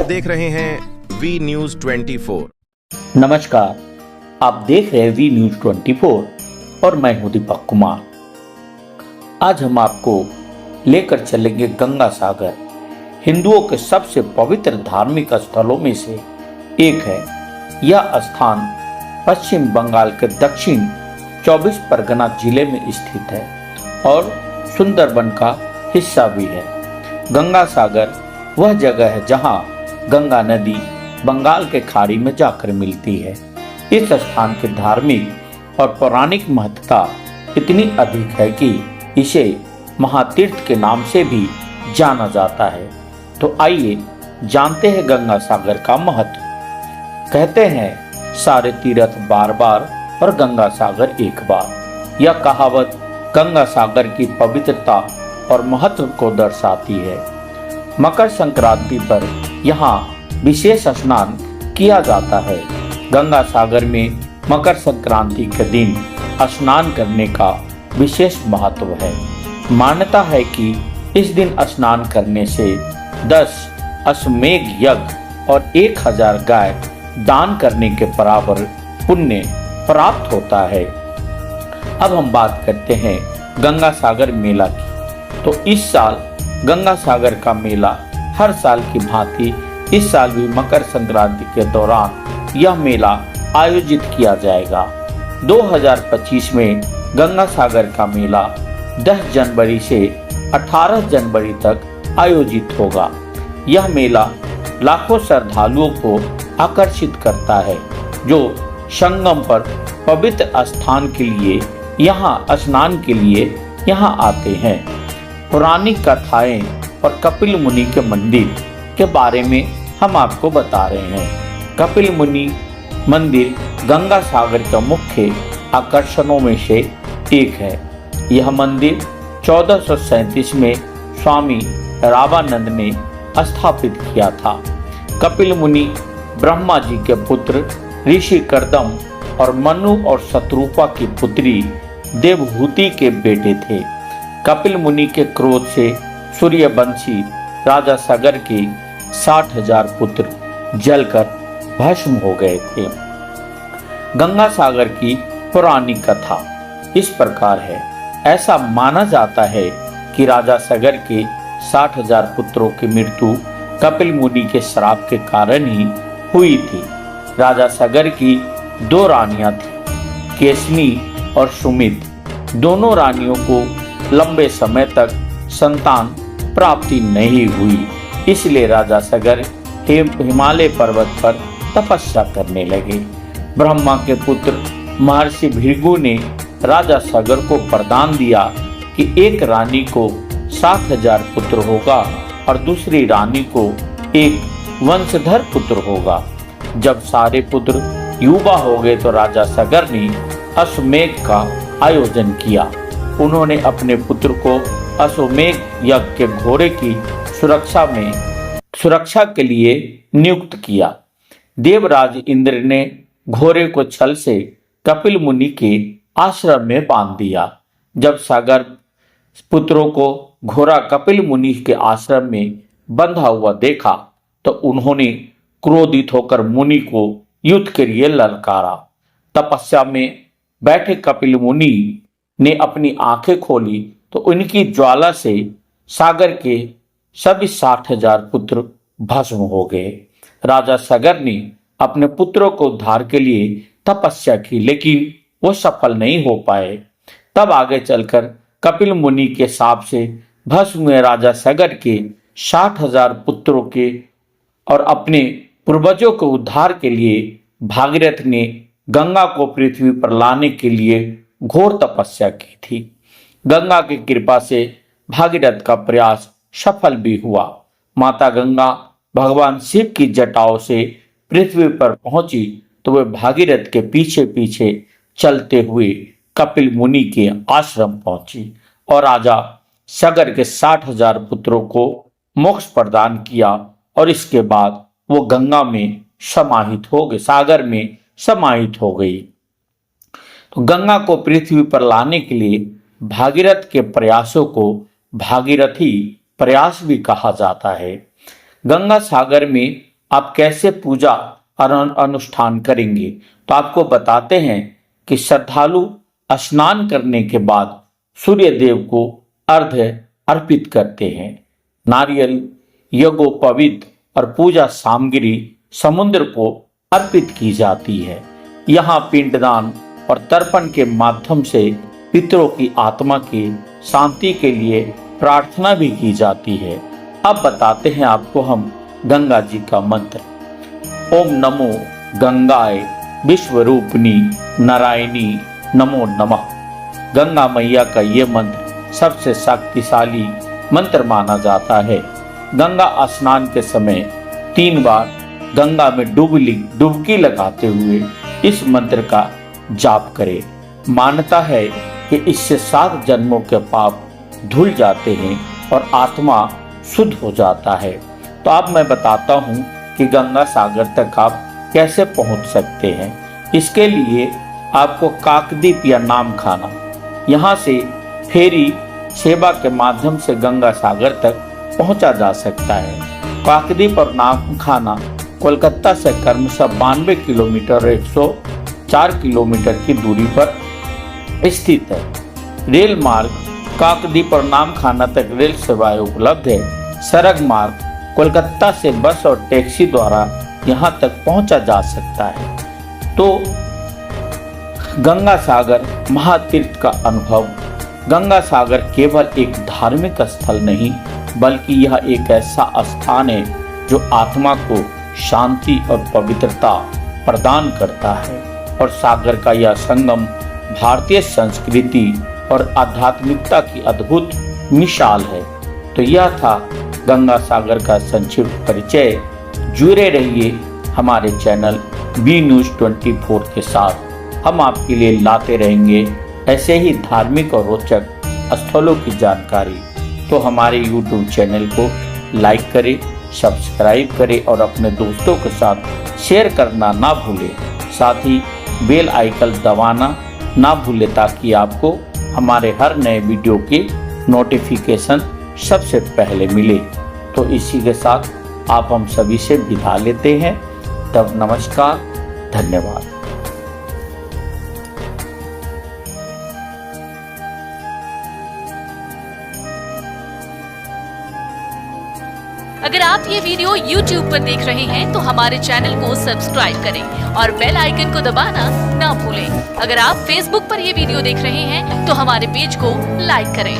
आप देख रहे हैं वी न्यूज 24। नमस्कार, आप देख रहे हैं वी न्यूज 24 और मैं हूं दीपक कुमार। आज हम आपको लेकर चलेंगे गंगा सागर। हिंदुओं के सबसे पवित्र धार्मिक स्थलों में से एक है। यह स्थान पश्चिम बंगाल के दक्षिण 24 परगना जिले में स्थित है और सुंदरबन का हिस्सा भी है। गंगा सागर वह जगह है जहां गंगा नदी बंगाल के खाड़ी में जाकर मिलती है। इस स्थान की धार्मिक और पौराणिक महत्ता इतनी अधिक है कि इसे महातीर्थ के नाम से भी जाना जाता है। तो आइए जानते हैं गंगा सागर का महत्व। कहते हैं सारे तीर्थ बार बार और गंगा सागर एक बार। यह कहावत गंगा सागर की पवित्रता और महत्व को दर्शाती है। मकर संक्रांति पर यहाँ विशेष स्नान किया जाता है। गंगा सागर में मकर संक्रांति के दिन स्नान करने का विशेष महत्व है। मान्यता है कि इस दिन स्नान करने से 10 अश्वमेध यज्ञ और 1000 गाय दान करने के बराबर पुण्य प्राप्त होता है। अब हम बात करते हैं गंगा सागर मेला की। तो इस साल गंगा सागर का मेला हर साल की भांति इस साल भी मकर संक्रांति के दौरान यह मेला आयोजित किया जाएगा। 2025 में गंगा सागर का मेला 10 जनवरी से 18 जनवरी तक आयोजित होगा। यह मेला लाखों श्रद्धालुओं को आकर्षित करता है जो संगम पर पवित्र स्थान के लिए यहाँ स्नान के लिए यहाँ आते हैं। पौराणिक कथाएं और कपिल मुनि के मंदिर के बारे में हम आपको बता रहे हैं। कपिल मुनि मंदिर गंगा सागर के मुख्य आकर्षणों में से एक है। यह मंदिर 1437 में स्वामी रामानंद ने स्थापित किया था। कपिल मुनि ब्रह्मा जी के पुत्र ऋषि कर्दम और मनु और शत्रुपा की पुत्री देवहूति के बेटे थे। कपिल मुनि के क्रोध से सूर्यवंशी राजा सागर के 60,000 पुत्र जलकर भस्म हो गए थे। गंगा सागर की पौराणिक कथा इस प्रकार है। ऐसा माना जाता है कि राजा सागर के 60,000 पुत्रों की मृत्यु कपिल मुनि के श्राप के कारण ही हुई थी। राजा सागर की 2 रानियां थीं, केसनी और सुमित। दोनों रानियों को लंबे समय तक संतान प्राप्ति नहीं हुई, इसलिए राजा सागर हिमालय पर्वत पर तपस्या करने लगे। ब्रह्मा के पुत्र महर्षि भृगु ने राजा सागर को वरदान दिया कि एक रानी को 60,000 पुत्र होगा और दूसरी रानी को एक वंशधर पुत्र होगा। जब सारे पुत्र युवा हो गए तो राजा सागर ने अश्वमेध का आयोजन किया। उन्होंने अपने पुत्र को अश्वमेध यज्ञ के घोड़े की सुरक्षा के लिए नियुक्त किया। देवराज इंद्र ने घोड़े को छल से कपिल मुनि के आश्रम में बांध दिया। जब सागर पुत्रों को घोड़ा कपिल मुनि के आश्रम में बंधा हुआ देखा तो उन्होंने क्रोधित होकर मुनि को युद्ध के लिए ललकारा। तपस्या में बैठे कपिल मुनि ने अपनी आंखें खोली तो उनकी ज्वाला से सागर के सभी 60,000 पुत्र भस्म हो गए। राजा सागर ने अपने पुत्रों को उद्धार के लिए तपस्या की, लेकिन वो सफल नहीं हो पाए। तब आगे चलकर कपिल मुनि के शाप से भस्म हुए राजा सागर के 60,000 पुत्रों के और अपने पूर्वजों के उद्धार के लिए भागीरथ ने गंगा को पृथ्वी पर लाने के लिए घोर तपस्या की थी। गंगा की कृपा से भागीरथ का प्रयास सफल भी हुआ। माता गंगा भगवान शिव की जटाओं से पृथ्वी पर पहुंची तो वे भागीरथ के पीछे पीछे चलते हुए कपिल मुनि के आश्रम पहुंची और राजा सागर के 60,000 पुत्रों को मोक्ष प्रदान किया और इसके बाद वो गंगा में समाहित हो गए, सागर में समाहित हो गई। तो गंगा को पृथ्वी पर लाने के लिए भागीरथ के प्रयासों को भागीरथी प्रयास भी कहा जाता है। गंगा सागर में आप कैसे पूजा और अनुष्ठान करेंगे। तो आपको बताते हैं कि श्रद्धालु स्नान करने के बाद सूर्य देव को अर्घ्य अर्पित करते हैं। नारियल, यज्ञोपवीत और पूजा सामग्री समुद्र को अर्पित की जाती है। यहाँ पिंडदान और तर्पण के माध्यम से पितरों की आत्मा की शांति के लिए प्रार्थना भी की जाती है। अब बताते हैं आपको हम गंगा जी का मंत्र। ओम नमो गंगाए विश्वरूपिणी नारायणी नमो नमः। गंगा मैया का ये मंत्र सबसे शक्तिशाली मंत्र माना जाता है। गंगा स्नान के समय 3 बार गंगा में डुबकी लगाते हुए इस मंत्र का जाप करें। मान्यता है कि इससे 7 जन्मों के पाप धुल जाते हैं और आत्मा शुद्ध हो जाता है। तो अब मैं बताता हूँ कि गंगा सागर तक आप कैसे पहुँच सकते हैं। इसके लिए आपको काकद्वीप या नामखाना, यहाँ से फेरी सेवा के माध्यम से गंगा सागर तक पहुँचा जा सकता है। काकद्वीप और नामखाना कोलकाता से क्रमशः 92 किलोमीटर और 104 किलोमीटर की दूरी पर स्थित है। रेल मार्ग काकद्वीप और नामखाना तक रेल सेवाएं उपलब्ध है। सड़क मार्ग कोलकाता से बस और टैक्सी द्वारा यहाँ तक पहुँचा जा सकता है। तो गंगा सागर महातीर्थ का अनुभव। गंगा सागर केवल एक धार्मिक स्थल नहीं बल्कि यह एक ऐसा स्थान है जो आत्मा को शांति और पवित्रता प्रदान करता है। और सागर का यह संगम भारतीय संस्कृति और आध्यात्मिकता की अद्भुत मिसाल है। तो यह था गंगा सागर का संक्षिप्त परिचय। जुड़े रहिए हमारे चैनल बी न्यूज़ 24 के साथ। हम आपके लिए लाते रहेंगे ऐसे ही धार्मिक और रोचक स्थलों की जानकारी। तो हमारे YouTube चैनल को लाइक करें, सब्सक्राइब करें और अपने दोस्तों के साथ शेयर करना ना भूलें। साथ ही बेल आइकन दबाना ना भूलें ताकि आपको हमारे हर नए वीडियो के नोटिफिकेशन सबसे पहले मिले। तो इसी के साथ आप हम सभी से विदा लेते हैं। तब नमस्कार, धन्यवाद। अगर आप ये वीडियो YouTube पर देख रहे हैं तो हमारे चैनल को सब्सक्राइब करें और बेल आइकन को दबाना ना भूलें। अगर आप Facebook पर ये वीडियो देख रहे हैं तो हमारे पेज को लाइक करें।